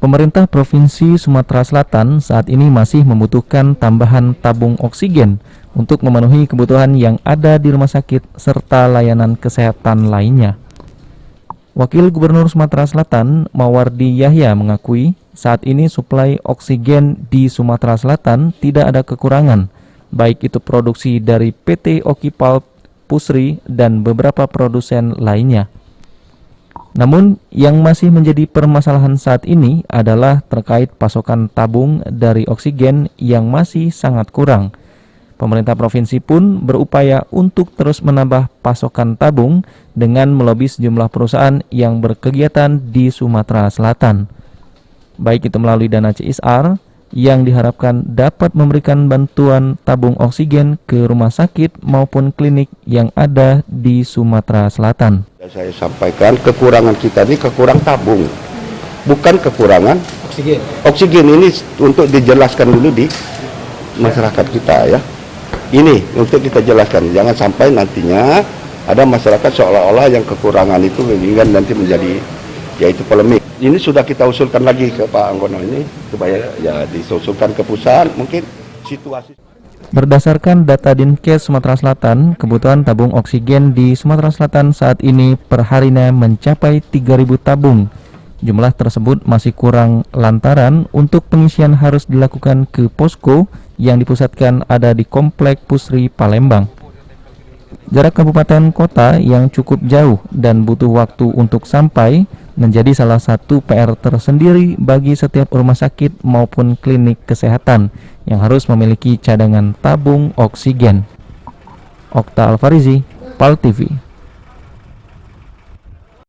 Pemerintah Provinsi Sumatera Selatan saat ini masih membutuhkan tambahan tabung oksigen untuk memenuhi kebutuhan yang ada di rumah sakit serta layanan kesehatan lainnya. Wakil Gubernur Sumatera Selatan, Mawardi Yahya, mengakui saat ini suplai oksigen di Sumatera Selatan tidak ada kekurangan, baik itu produksi dari PT Oki Pulp, Pusri, dan beberapa produsen lainnya. Namun, yang masih menjadi permasalahan saat ini adalah terkait pasokan tabung dari oksigen yang masih sangat kurang. Pemerintah provinsi pun berupaya untuk terus menambah pasokan tabung dengan melobi sejumlah perusahaan yang berkegiatan di Sumatera Selatan. Baik itu melalui dana CSR yang diharapkan dapat memberikan bantuan tabung oksigen ke rumah sakit maupun klinik yang ada di Sumatera Selatan. Saya sampaikan kekurangan kita ini kekurangan tabung, bukan kekurangan oksigen. Oksigen ini untuk dijelaskan dulu di masyarakat kita ya. Ini untuk kita jelaskan, jangan sampai nantinya ada masyarakat seolah-olah yang kekurangan itu nanti menjadi yaitu polemik. Ini sudah kita usulkan lagi ke Pak Anggono ini supaya ya disusulkan ke pusat mungkin situasi. Berdasarkan data Dinkes Sumatera Selatan, kebutuhan tabung oksigen di Sumatera Selatan saat ini per harinya mencapai 3.000 tabung. Jumlah tersebut masih kurang lantaran untuk pengisian harus dilakukan ke posko yang dipusatkan ada di Komplek Pusri, Palembang. Jarak kabupaten kota yang cukup jauh dan butuh waktu untuk sampai menjadi salah satu PR tersendiri bagi setiap rumah sakit maupun klinik kesehatan yang harus memiliki cadangan tabung oksigen. Okta Alfarizi, PAL TV.